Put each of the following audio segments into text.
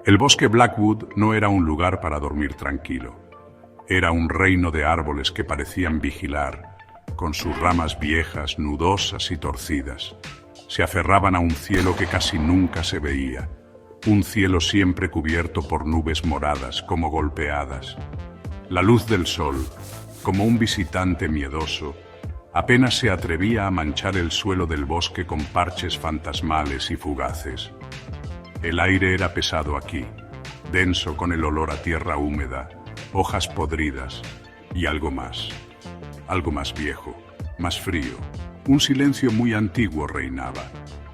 El bosque Blackwood no era un lugar para dormir tranquilo. Era un reino de árboles que parecían vigilar, con sus ramas viejas, nudosas y torcidas. Se aferraban a un cielo que casi nunca se veía, un cielo siempre cubierto por nubes moradas como golpeadas. La luz del sol, como un visitante miedoso, apenas se atrevía a manchar el suelo del bosque con parches fantasmales y fugaces. El aire era pesado aquí, denso con el olor a tierra húmeda, hojas podridas y algo más viejo, más frío. Un silencio muy antiguo reinaba,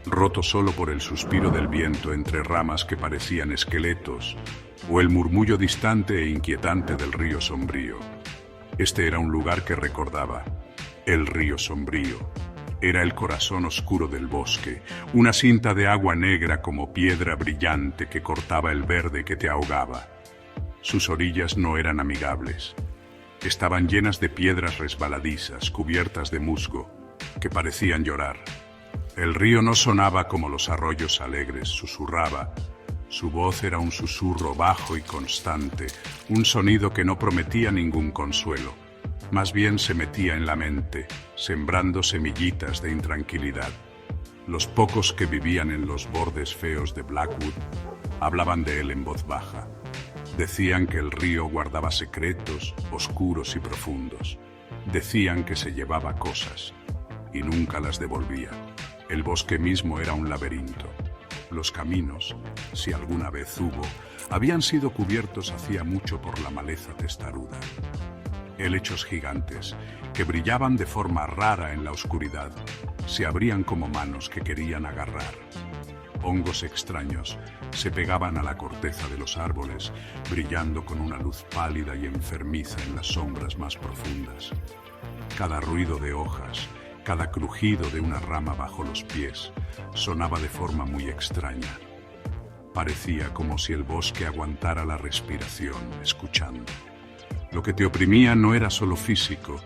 roto solo por el suspiro del viento entre ramas que parecían esqueletos, o el murmullo distante e inquietante del río Sombrío. Este era un lugar que recordaba. El río Sombrío era el corazón oscuro del bosque, una cinta de agua negra como piedra brillante que cortaba el verde que te ahogaba. Sus orillas no eran amigables. Estaban llenas de piedras resbaladizas, cubiertas de musgo, que parecían llorar. El río no sonaba como los arroyos alegres, susurraba. Su voz era un susurro bajo y constante, un sonido que no prometía ningún consuelo. Más bien se metía en la mente, sembrando semillitas de intranquilidad. Los pocos que vivían en los bordes feos de Blackwood hablaban de él en voz baja. Decían que el río guardaba secretos, oscuros y profundos. Decían que se llevaba cosas y nunca las devolvía. El bosque mismo era un laberinto. Los caminos, si alguna vez hubo, habían sido cubiertos hacía mucho por la maleza testaruda. Helechos gigantes, que brillaban de forma rara en la oscuridad, se abrían como manos que querían agarrar. Hongos extraños se pegaban a la corteza de los árboles, brillando con una luz pálida y enfermiza en las sombras más profundas. Cada ruido de hojas, cada crujido de una rama bajo los pies, sonaba de forma muy extraña. Parecía como si el bosque aguantara la respiración, escuchando. Lo que te oprimía no era solo físico,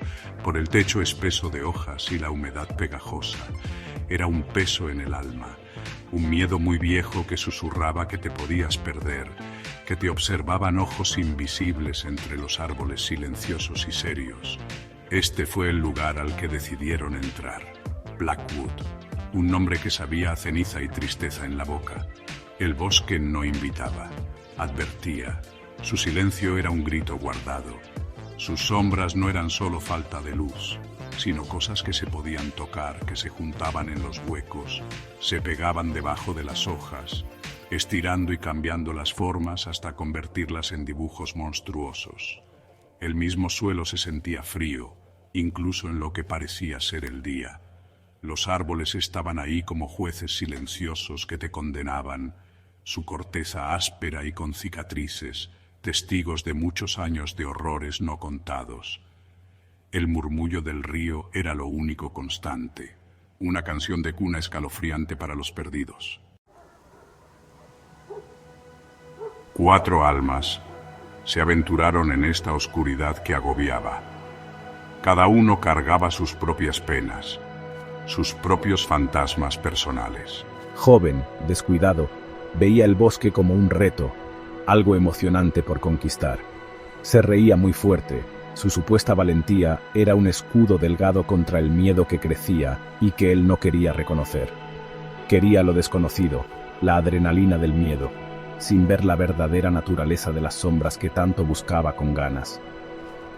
por el techo espeso de hojas y la humedad pegajosa. Era un peso en el alma, un miedo muy viejo que susurraba que te podías perder, que te observaban ojos invisibles entre los árboles silenciosos y serios. Este fue el lugar al que decidieron entrar, Blackwood, un nombre que sabía a ceniza y tristeza en la boca. El bosque no invitaba, advertía. Su silencio era un grito guardado. Sus sombras no eran solo falta de luz, sino cosas que se podían tocar, que se juntaban en los huecos, se pegaban debajo de las hojas, estirando y cambiando las formas hasta convertirlas en dibujos monstruosos. El mismo suelo se sentía frío, incluso en lo que parecía ser el día. Los árboles estaban ahí como jueces silenciosos que te condenaban, su corteza áspera y con cicatrices, testigos de muchos años de horrores no contados. El murmullo del río era lo único constante, una canción de cuna escalofriante para los perdidos. 4 almas se aventuraron en esta oscuridad que agobiaba. Cada uno cargaba sus propias penas, sus propios fantasmas personales. Joven, descuidado, veía el bosque como un reto, algo emocionante por conquistar. Se reía muy fuerte. Su supuesta valentía era un escudo delgado contra el miedo que crecía y que él no quería reconocer. Quería lo desconocido, la adrenalina del miedo, sin ver la verdadera naturaleza de las sombras que tanto buscaba con ganas.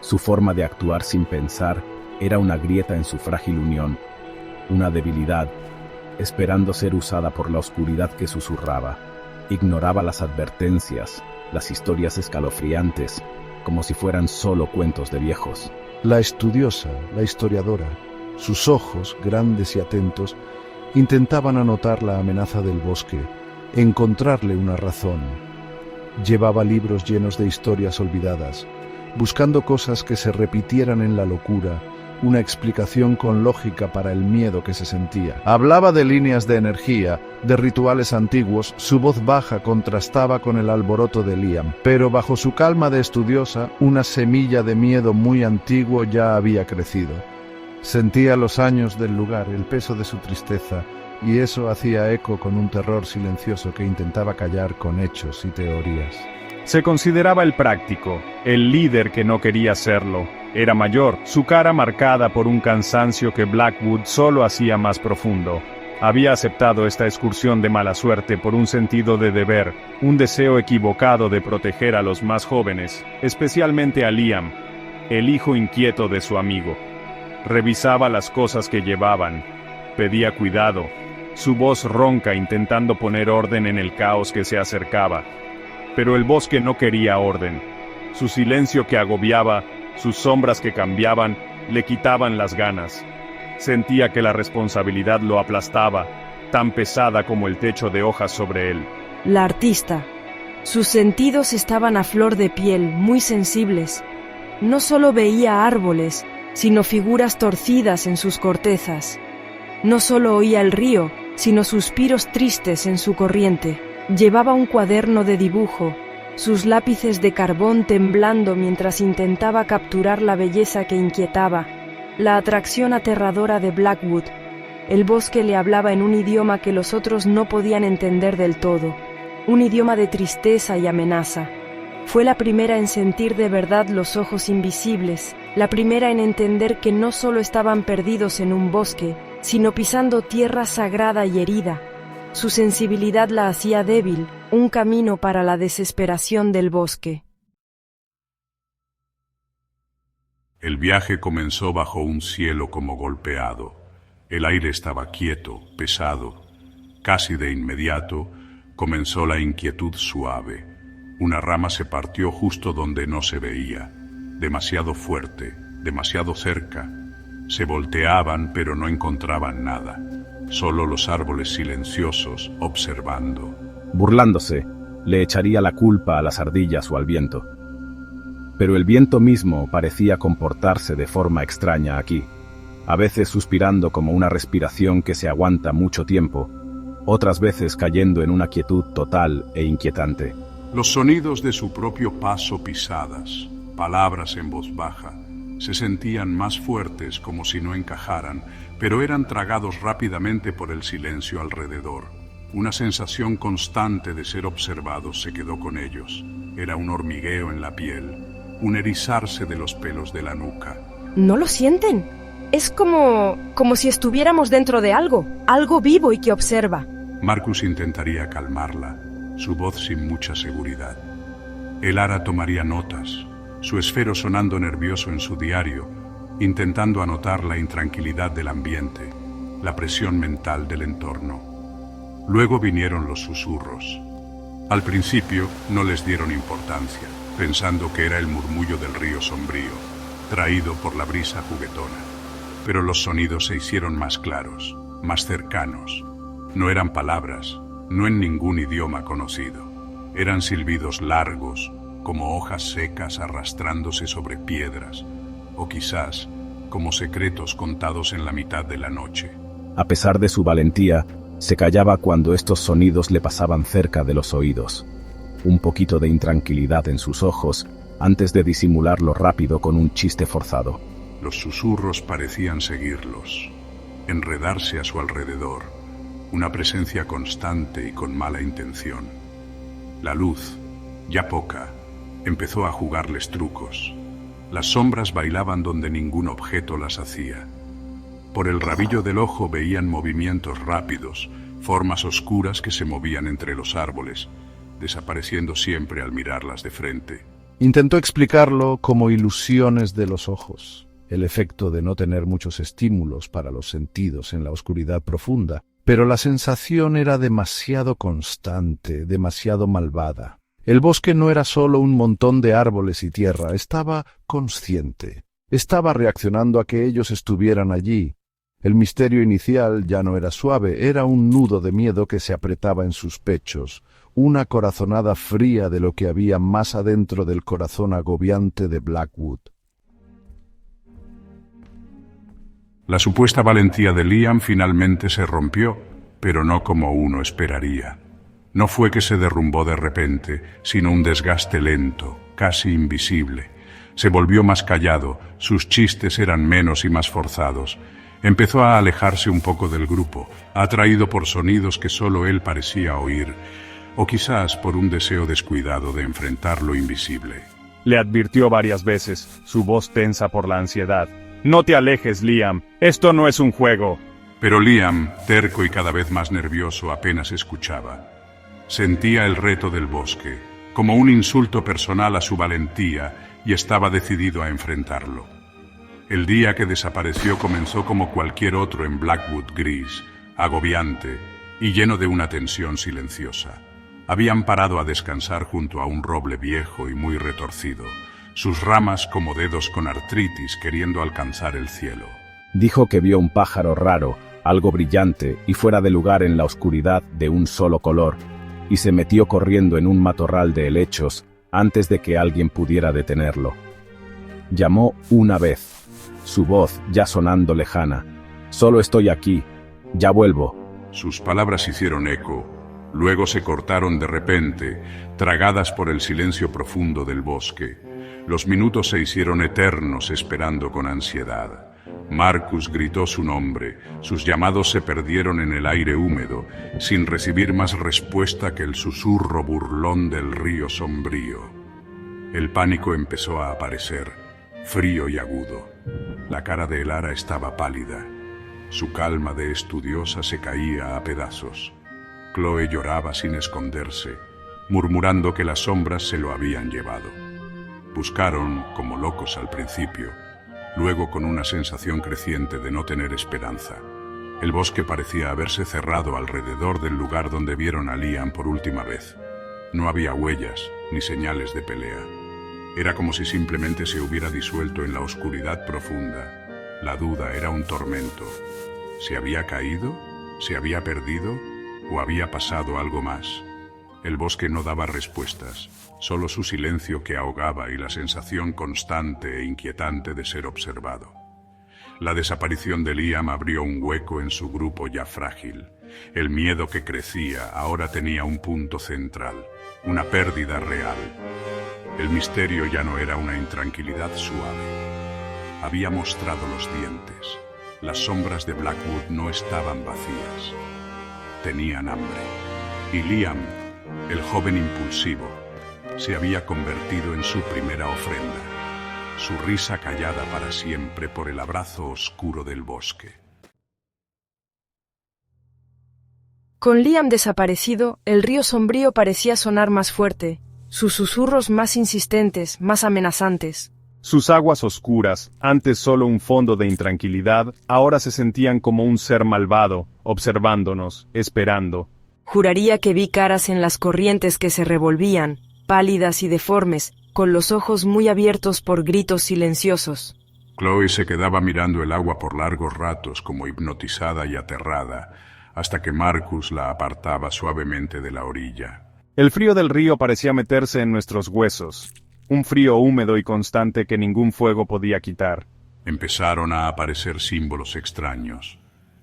Su forma de actuar sin pensar era una grieta en su frágil unión, una debilidad, esperando ser usada por la oscuridad que susurraba. Ignoraba las advertencias, las historias escalofriantes, como si fueran solo cuentos de viejos. La estudiosa, la historiadora, sus ojos, grandes y atentos, intentaban anotar la amenaza del bosque, encontrarle una razón. Llevaba libros llenos de historias olvidadas, buscando cosas que se repitieran en la locura, una explicación con lógica para el miedo que se sentía. Hablaba de líneas de energía, de rituales antiguos, su voz baja contrastaba con el alboroto de Liam, pero bajo su calma de estudiosa, una semilla de miedo muy antiguo ya había crecido. Sentía los años del lugar, el peso de su tristeza, y eso hacía eco con un terror silencioso que intentaba callar con hechos y teorías. Se consideraba el práctico, el líder que no quería serlo. Era mayor, su cara marcada por un cansancio que Blackwood solo hacía más profundo. Había aceptado esta excursión de mala suerte por un sentido de deber, un deseo equivocado de proteger a los más jóvenes, especialmente a Liam, el hijo inquieto de su amigo. Revisaba las cosas que llevaban, pedía cuidado, su voz ronca intentando poner orden en el caos que se acercaba. Pero el bosque no quería orden. Su silencio que agobiaba, sus sombras que cambiaban, le quitaban las ganas. Sentía que la responsabilidad lo aplastaba, tan pesada como el techo de hojas sobre él. La artista. Sus sentidos estaban a flor de piel, muy sensibles. No solo veía árboles, sino figuras torcidas en sus cortezas. No solo oía el río, sino suspiros tristes en su corriente. Llevaba un cuaderno de dibujo, sus lápices de carbón temblando mientras intentaba capturar la belleza que inquietaba, la atracción aterradora de Blackwood. El bosque le hablaba en un idioma que los otros no podían entender del todo, un idioma de tristeza y amenaza. Fue la primera en sentir de verdad los ojos invisibles, la primera en entender que no solo estaban perdidos en un bosque, sino pisando tierra sagrada y herida. Su sensibilidad la hacía débil, un camino para la desesperación del bosque. El viaje comenzó bajo un cielo como golpeado. El aire estaba quieto, pesado. Casi de inmediato comenzó la inquietud suave. Una rama se partió justo donde no se veía, demasiado fuerte, demasiado cerca. Se volteaban pero no encontraban nada, solo los árboles silenciosos observando. Burlándose, le echaría la culpa a las ardillas o al viento. Pero el viento mismo parecía comportarse de forma extraña aquí, a veces suspirando como una respiración que se aguanta mucho tiempo, otras veces cayendo en una quietud total e inquietante. Los sonidos de su propio paso, pisadas, palabras en voz baja, se sentían más fuertes como si no encajaran, pero eran tragados rápidamente por el silencio alrededor. Una sensación constante de ser observados se quedó con ellos. Era un hormigueo en la piel, un erizarse de los pelos de la nuca. ¿No lo sienten? Es como si estuviéramos dentro de algo vivo y que observa. Marcus intentaría calmarla, su voz sin mucha seguridad. Elara tomaría notas, su esfero sonando nervioso en su diario, intentando anotar la intranquilidad del ambiente, la presión mental del entorno. Luego vinieron los susurros. Al principio no les dieron importancia, pensando que era el murmullo del río sombrío, traído por la brisa juguetona. Pero los sonidos se hicieron más claros, más cercanos. No eran palabras, no en ningún idioma conocido. Eran silbidos largos, como hojas secas arrastrándose sobre piedras, o quizás como secretos contados en la mitad de la noche. A pesar de su valentía, se callaba cuando estos sonidos le pasaban cerca de los oídos. Un poquito de intranquilidad en sus ojos, antes de disimularlo rápido con un chiste forzado. Los susurros parecían seguirlos, enredarse a su alrededor, una presencia constante y con mala intención. La luz, ya poca, empezó a jugarles trucos. Las sombras bailaban donde ningún objeto las hacía. Por el rabillo del ojo veían movimientos rápidos, formas oscuras que se movían entre los árboles, desapareciendo siempre al mirarlas de frente. Intentó explicarlo como ilusiones de los ojos, el efecto de no tener muchos estímulos para los sentidos en la oscuridad profunda, pero la sensación era demasiado constante, demasiado malvada. El bosque no era solo un montón de árboles y tierra, estaba consciente. Estaba reaccionando a que ellos estuvieran allí. El misterio inicial ya no era suave, era un nudo de miedo que se apretaba en sus pechos, una corazonada fría de lo que había más adentro del corazón agobiante de Blackwood. La supuesta valentía de Liam finalmente se rompió, pero no como uno esperaría. No fue que se derrumbó de repente, sino un desgaste lento, casi invisible. Se volvió más callado, sus chistes eran menos y más forzados. Empezó a alejarse un poco del grupo, atraído por sonidos que solo él parecía oír, o quizás por un deseo descuidado de enfrentar lo invisible. Le advirtió varias veces, su voz tensa por la ansiedad. No te alejes, Liam, esto no es un juego. Pero Liam, terco y cada vez más nervioso, apenas escuchaba. Sentía el reto del bosque, como un insulto personal a su valentía, y estaba decidido a enfrentarlo. El día que desapareció comenzó como cualquier otro en Blackwood gris, agobiante y lleno de una tensión silenciosa. Habían parado a descansar junto a un roble viejo y muy retorcido, sus ramas como dedos con artritis queriendo alcanzar el cielo. Dijo que vio un pájaro raro, algo brillante y fuera de lugar en la oscuridad de un solo color, y se metió corriendo en un matorral de helechos antes de que alguien pudiera detenerlo. Llamó una vez, su voz ya sonando lejana. «Solo estoy aquí, ya vuelvo». Sus palabras hicieron eco, luego se cortaron de repente, tragadas por el silencio profundo del bosque. Los minutos se hicieron eternos esperando con ansiedad. Marcus gritó su nombre, sus llamados se perdieron en el aire húmedo, sin recibir más respuesta que el susurro burlón del río sombrío. El pánico empezó a aparecer, frío y agudo. La cara de Elara estaba pálida. Su calma de estudiosa se caía a pedazos. Chloe lloraba sin esconderse, murmurando que las sombras se lo habían llevado. Buscaron, como locos al principio, luego con una sensación creciente de no tener esperanza. El bosque parecía haberse cerrado alrededor del lugar donde vieron a Liam por última vez. No había huellas ni señales de pelea. Era como si simplemente se hubiera disuelto en la oscuridad profunda. La duda era un tormento. ¿Se había caído? ¿Se había perdido? ¿O había pasado algo más? El bosque no daba respuestas, solo su silencio que ahogaba y la sensación constante e inquietante de ser observado. La desaparición de Liam abrió un hueco en su grupo ya frágil. El miedo que crecía ahora tenía un punto central, una pérdida real. El misterio ya no era una intranquilidad suave. Había mostrado los dientes. Las sombras de Blackwood no estaban vacías. Tenían hambre. Y Liam, el joven impulsivo, se había convertido en su primera ofrenda, su risa callada para siempre por el abrazo oscuro del bosque. Con Liam desaparecido, el río sombrío parecía sonar más fuerte, sus susurros más insistentes, más amenazantes. Sus aguas oscuras, antes solo un fondo de intranquilidad, ahora se sentían como un ser malvado, observándonos, esperando. Juraría que vi caras en las corrientes que se revolvían, pálidas y deformes, con los ojos muy abiertos por gritos silenciosos. Chloe se quedaba mirando el agua por largos ratos como hipnotizada y aterrada, hasta que Marcus la apartaba suavemente de la orilla. El frío del río parecía meterse en nuestros huesos, un frío húmedo y constante que ningún fuego podía quitar. Empezaron a aparecer símbolos extraños,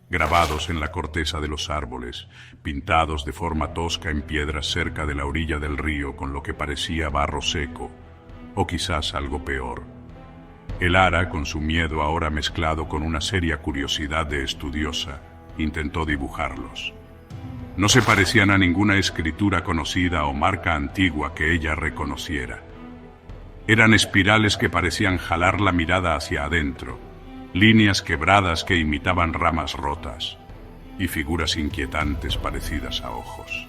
grabados en la corteza de los árboles, pintados de forma tosca en piedras cerca de la orilla del río con lo que parecía barro seco, o quizás algo peor. Elara, con su miedo ahora mezclado con una seria curiosidad de estudiosa, intentó dibujarlos. No se parecían a ninguna escritura conocida o marca antigua que ella reconociera. Eran espirales que parecían jalar la mirada hacia adentro, líneas quebradas que imitaban ramas rotas, y figuras inquietantes parecidas a ojos.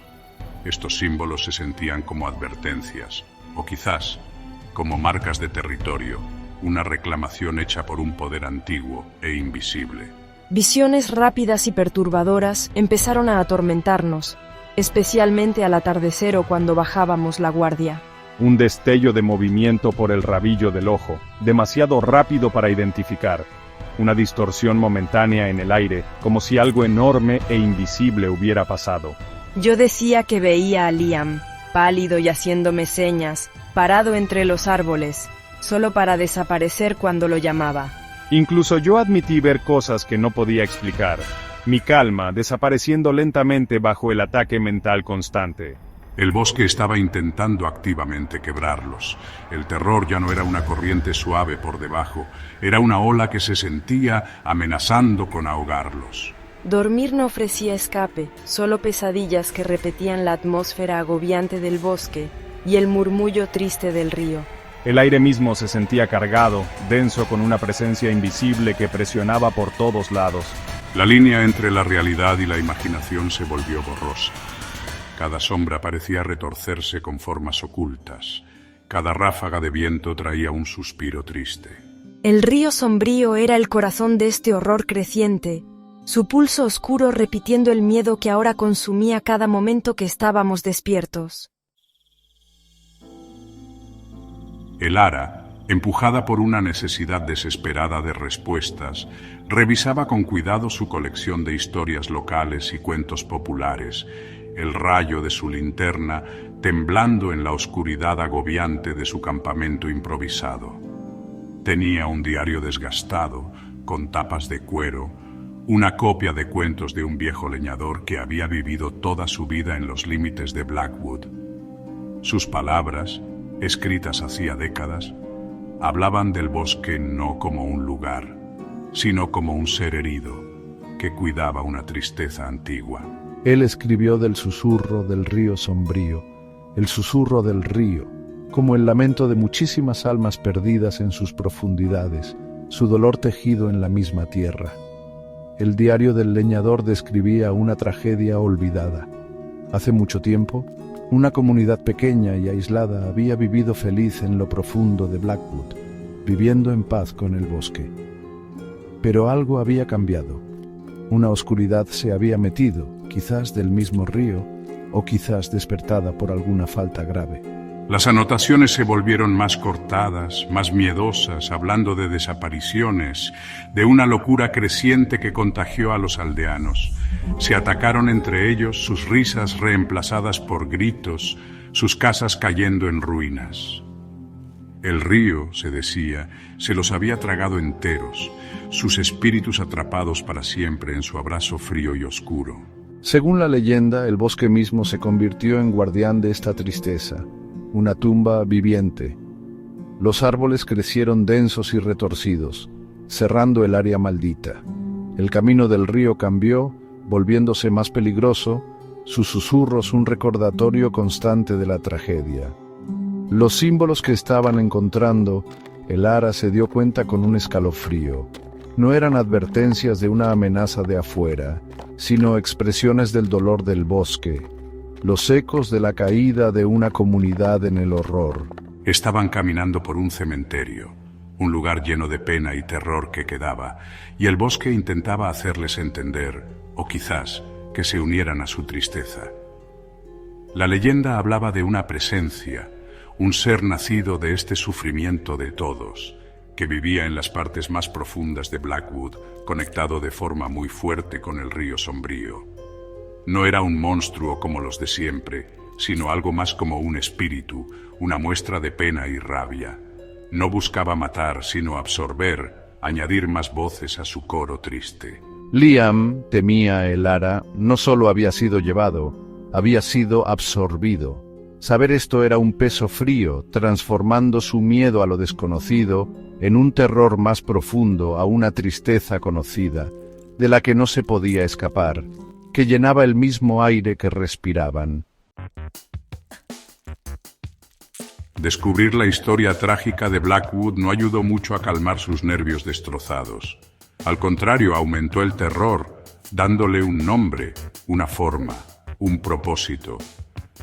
Estos símbolos se sentían como advertencias, o quizás como marcas de territorio, una reclamación hecha por un poder antiguo e invisible. Visiones rápidas y perturbadoras empezaron a atormentarnos, especialmente al atardecer o cuando bajábamos la guardia. Un destello de movimiento por el rabillo del ojo, demasiado rápido para identificar. Una distorsión momentánea en el aire, como si algo enorme e invisible hubiera pasado. Yo decía que veía a Liam, pálido y haciéndome señas, parado entre los árboles, solo para desaparecer cuando lo llamaba. Incluso yo admití ver cosas que no podía explicar. Mi calma desapareciendo lentamente bajo el ataque mental constante. El bosque estaba intentando activamente quebrarlos. El terror ya no era una corriente suave por debajo, era una ola que se sentía amenazando con ahogarlos. Dormir no ofrecía escape, solo pesadillas que repetían la atmósfera agobiante del bosque y el murmullo triste del río. El aire mismo se sentía cargado, denso con una presencia invisible que presionaba por todos lados. La línea entre la realidad y la imaginación se volvió borrosa. Cada sombra parecía retorcerse con formas ocultas. Cada ráfaga de viento traía un suspiro triste. El río sombrío era el corazón de este horror creciente, su pulso oscuro repitiendo el miedo que ahora consumía cada momento que estábamos despiertos. El ara, empujada por una necesidad desesperada de respuestas, revisaba con cuidado su colección de historias locales y cuentos populares, el rayo de su linterna temblando en la oscuridad agobiante de su campamento improvisado. Tenía un diario desgastado, con tapas de cuero, una copia de cuentos de un viejo leñador que había vivido toda su vida en los límites de Blackwood. Sus palabras, escritas hacía décadas, hablaban del bosque no como un lugar, sino como un ser herido que cuidaba una tristeza antigua. Él escribió del susurro del río sombrío, el susurro del río, como el lamento de muchísimas almas perdidas en sus profundidades, su dolor tejido en la misma tierra. El diario del leñador describía una tragedia olvidada. Hace mucho tiempo, una comunidad pequeña y aislada había vivido feliz en lo profundo de Blackwood, viviendo en paz con el bosque. Pero algo había cambiado. Una oscuridad se había metido, quizás del mismo río, o quizás despertada por alguna falta grave. Las anotaciones se volvieron más cortadas, más miedosas, hablando de desapariciones, de una locura creciente que contagió a los aldeanos. Se atacaron entre ellos, sus risas reemplazadas por gritos, sus casas cayendo en ruinas. El río, se decía, se los había tragado enteros, sus espíritus atrapados para siempre en su abrazo frío y oscuro. Según la leyenda, el bosque mismo se convirtió en guardián de esta tristeza, una tumba viviente. Los árboles crecieron densos y retorcidos, cerrando el área maldita. El camino del río cambió, volviéndose más peligroso, sus susurros un recordatorio constante de la tragedia. Los símbolos que estaban encontrando, el ara se dio cuenta con un escalofrío. No eran advertencias de una amenaza de afuera, sino expresiones del dolor del bosque, los ecos de la caída de una comunidad en el horror. Estaban caminando por un cementerio, un lugar lleno de pena y terror que quedaba, y el bosque intentaba hacerles entender, o quizás, que se unieran a su tristeza. La leyenda hablaba de una presencia, un ser nacido de este sufrimiento de todos, que vivía en las partes más profundas de Blackwood, conectado de forma muy fuerte con el río sombrío. No era un monstruo como los de siempre, sino algo más como un espíritu, una muestra de pena y rabia. No buscaba matar, sino absorber, añadir más voces a su coro triste. Liam, temía el ara, no solo había sido llevado, había sido absorbido. Saber esto era un peso frío, transformando su miedo a lo desconocido en un terror más profundo, a una tristeza conocida, de la que no se podía escapar, que llenaba el mismo aire que respiraban. Descubrir la historia trágica de Blackwood no ayudó mucho a calmar sus nervios destrozados. Al contrario, aumentó el terror, dándole un nombre, una forma, un propósito.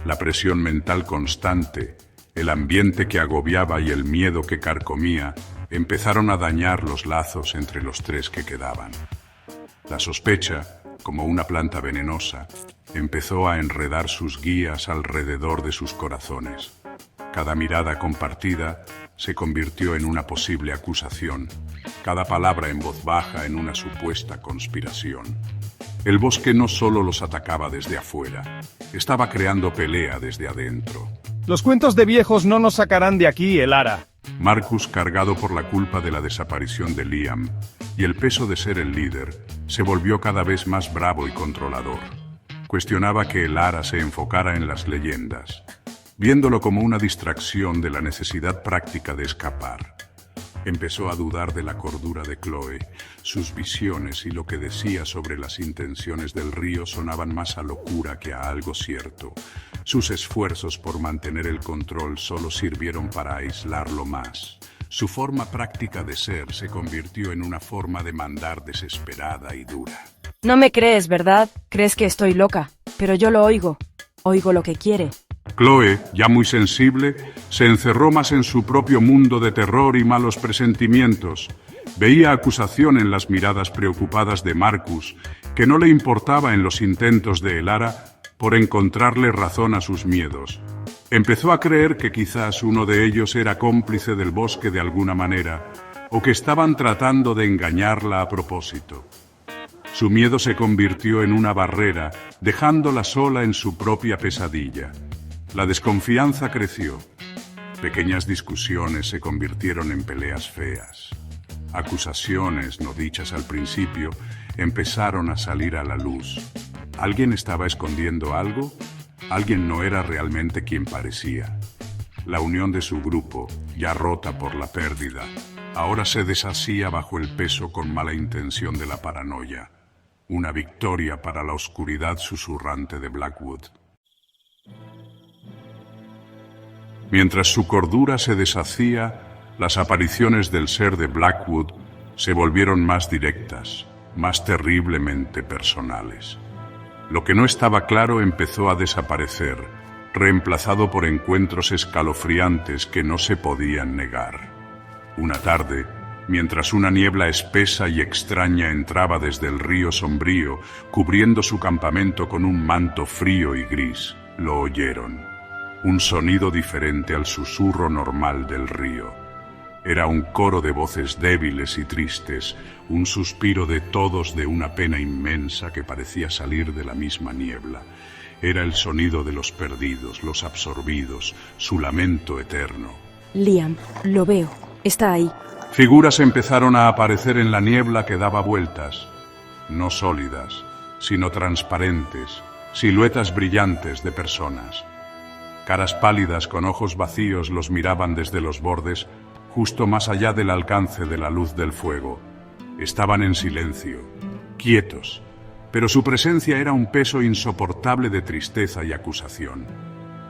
La presión mental constante, el ambiente que agobiaba y el miedo que carcomía empezaron a dañar los lazos entre los tres que quedaban. La sospecha, como una planta venenosa, empezó a enredar sus guías alrededor de sus corazones. Cada mirada compartida se convirtió en una posible acusación, cada palabra en voz baja en una supuesta conspiración. El bosque no solo los atacaba desde afuera, estaba creando pelea desde adentro. Los cuentos de viejos no nos sacarán de aquí, el ara. Marcus, cargado por la culpa de la desaparición de Liam y el peso de ser el líder, se volvió cada vez más bravo y controlador. Cuestionaba que Elara se enfocara en las leyendas, viéndolo como una distracción de la necesidad práctica de escapar. Empezó a dudar de la cordura de Chloe. Sus visiones y lo que decía sobre las intenciones del río sonaban más a locura que a algo cierto. Sus esfuerzos por mantener el control solo sirvieron para aislarlo más. Su forma práctica de ser se convirtió en una forma de mandar desesperada y dura. No me crees, ¿verdad? Crees que estoy loca, pero yo lo oigo. Oigo lo que quiere. Chloe, ya muy sensible, se encerró más en su propio mundo de terror y malos presentimientos. Veía acusación en las miradas preocupadas de Marcus, que no le importaba en los intentos de Elara por encontrarle razón a sus miedos. Empezó a creer que quizás uno de ellos era cómplice del bosque de alguna manera, o que estaban tratando de engañarla a propósito. Su miedo se convirtió en una barrera, dejándola sola en su propia pesadilla. La desconfianza creció. Pequeñas discusiones se convirtieron en peleas feas. Acusaciones, no dichas al principio, empezaron a salir a la luz. ¿Alguien estaba escondiendo algo? Alguien no era realmente quien parecía. La unión de su grupo, ya rota por la pérdida, ahora se deshacía bajo el peso con mala intención de la paranoia. Una victoria para la oscuridad susurrante de Blackwood. Mientras su cordura se deshacía, las apariciones del ser de Blackwood se volvieron más directas, más terriblemente personales. Lo que no estaba claro empezó a desaparecer, reemplazado por encuentros escalofriantes que no se podían negar. Una tarde, mientras una niebla espesa y extraña entraba desde el río sombrío, cubriendo su campamento con un manto frío y gris, lo oyeron. Un sonido diferente al susurro normal del río. Era un coro de voces débiles y tristes, un suspiro de todos de una pena inmensa que parecía salir de la misma niebla. Era el sonido de los perdidos, los absorbidos, su lamento eterno. Liam, lo veo. Está ahí. Figuras empezaron a aparecer en la niebla que daba vueltas, no sólidas, sino transparentes, siluetas brillantes de personas. Caras pálidas con ojos vacíos los miraban desde los bordes, justo más allá del alcance de la luz del fuego. Estaban en silencio, quietos, pero su presencia era un peso insoportable de tristeza y acusación.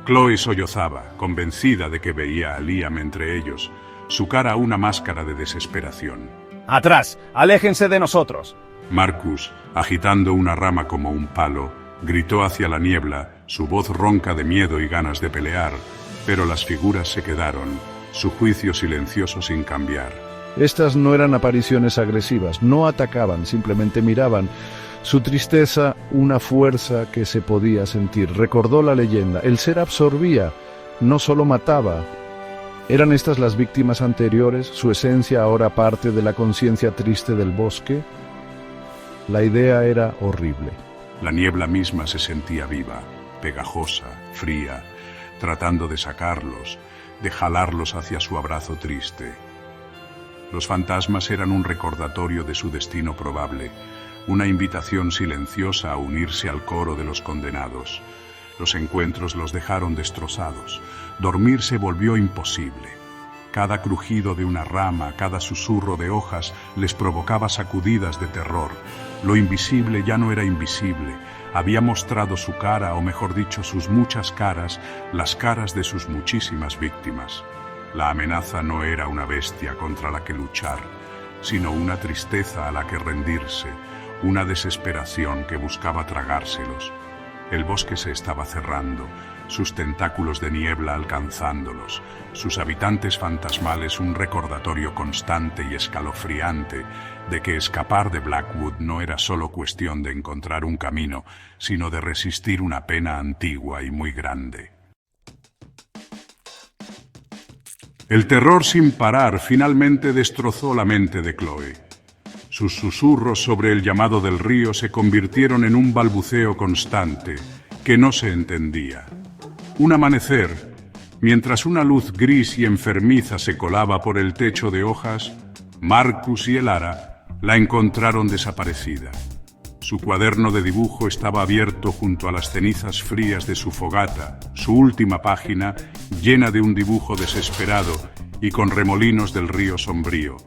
Chloe sollozaba, convencida de que veía a Liam entre ellos, su cara una máscara de desesperación. ¡Atrás! ¡Aléjense de nosotros! Marcus, agitando una rama como un palo, gritó hacia la niebla, su voz ronca de miedo y ganas de pelear, pero las figuras se quedaron, su juicio silencioso sin cambiar. Estas no eran apariciones agresivas, no atacaban, simplemente miraban. Su tristeza, una fuerza que se podía sentir. Recordó la leyenda, el ser absorbía, no solo mataba. ¿Eran estas las víctimas anteriores, su esencia ahora parte de la conciencia triste del bosque? La idea era horrible. La niebla misma se sentía viva, pegajosa, fría, tratando de sacarlos, de jalarlos hacia su abrazo triste. Los fantasmas eran un recordatorio de su destino probable, una invitación silenciosa a unirse al coro de los condenados. Los encuentros los dejaron destrozados. Dormir se volvió imposible. Cada crujido de una rama, cada susurro de hojas les provocaba sacudidas de terror. Lo invisible ya no era invisible. Había mostrado su cara, o mejor dicho, sus muchas caras, las caras de sus muchísimas víctimas. La amenaza no era una bestia contra la que luchar, sino una tristeza a la que rendirse, una desesperación que buscaba tragárselos. El bosque se estaba cerrando, sus tentáculos de niebla alcanzándolos, sus habitantes fantasmales un recordatorio constante y escalofriante de que escapar de Blackwood no era solo cuestión de encontrar un camino, sino de resistir una pena antigua y muy grande. El terror sin parar finalmente destrozó la mente de Chloe. Sus susurros sobre el llamado del río se convirtieron en un balbuceo constante que no se entendía. Un amanecer, mientras una luz gris y enfermiza se colaba por el techo de hojas, Marcus y Elara la encontraron desaparecida. Su cuaderno de dibujo estaba abierto junto a las cenizas frías de su fogata, su última página llena de un dibujo desesperado y con remolinos del río sombrío,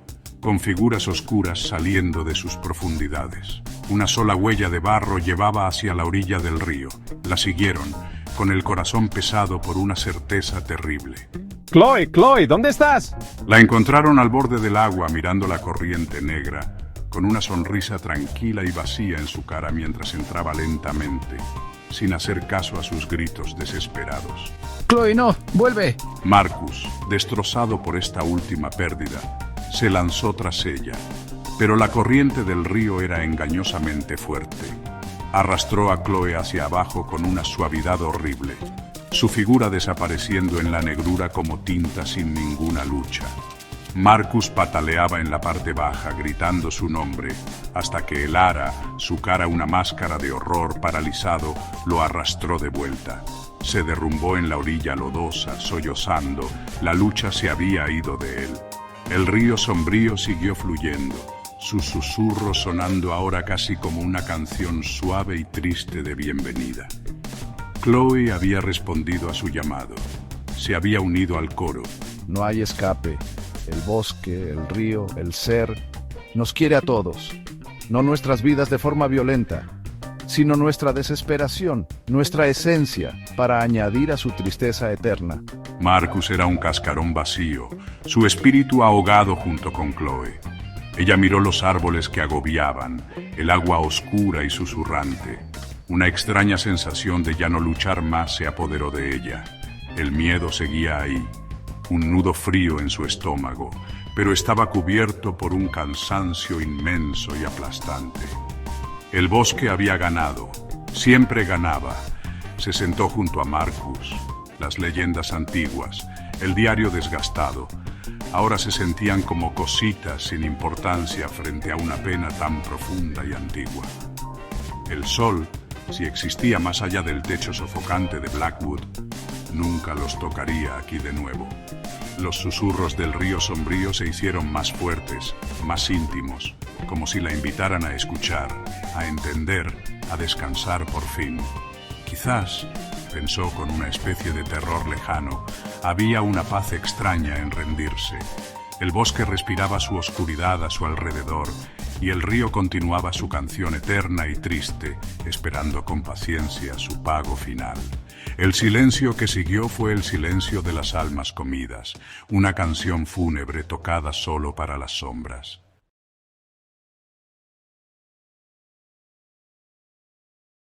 con figuras oscuras saliendo de sus profundidades. Una sola huella de barro llevaba hacia la orilla del río. La siguieron, con el corazón pesado por una certeza terrible. Chloe, ¿dónde estás? La encontraron al borde del agua mirando la corriente negra, con una sonrisa tranquila y vacía en su cara mientras entraba lentamente, sin hacer caso a sus gritos desesperados. Chloe, no, vuelve. Marcus, destrozado por esta última pérdida, se lanzó tras ella, pero la corriente del río era engañosamente fuerte. Arrastró a Chloe hacia abajo con una suavidad horrible, su figura desapareciendo en la negrura como tinta sin ninguna lucha. Marcus pataleaba en la parte baja, gritando su nombre, hasta que el ara, su cara una máscara de horror paralizado, lo arrastró de vuelta. Se derrumbó en la orilla lodosa, sollozando. La lucha se había ido de él. El río sombrío siguió fluyendo, sus susurros sonando ahora casi como una canción suave y triste de bienvenida. Chloe había respondido a su llamado. Se había unido al coro. No hay escape. El bosque, el río, el ser, nos quiere a todos. No nuestras vidas de forma violenta, sino nuestra desesperación, nuestra esencia, para añadir a su tristeza eterna. Marcus era un cascarón vacío, su espíritu ahogado junto con Chloe. Ella miró los árboles que agobiaban, el agua oscura y susurrante. Una extraña sensación de ya no luchar más se apoderó de ella. El miedo seguía ahí, un nudo frío en su estómago, pero estaba cubierto por un cansancio inmenso y aplastante. El bosque había ganado, siempre ganaba. Se sentó junto a Marcus. Las leyendas antiguas, el diario desgastado, ahora se sentían como cositas sin importancia frente a una pena tan profunda y antigua. El sol, si existía más allá del techo sofocante de Blackwood, nunca los tocaría aquí de nuevo. Los susurros del río sombrío se hicieron más fuertes, más íntimos, como si la invitaran a escuchar, a entender, a descansar por fin. Quizás, pensó con una especie de terror lejano, había una paz extraña en rendirse. El bosque respiraba su oscuridad a su alrededor y el río continuaba su canción eterna y triste, esperando con paciencia su pago final. El silencio que siguió fue el silencio de las almas comidas, una canción fúnebre tocada solo para las sombras.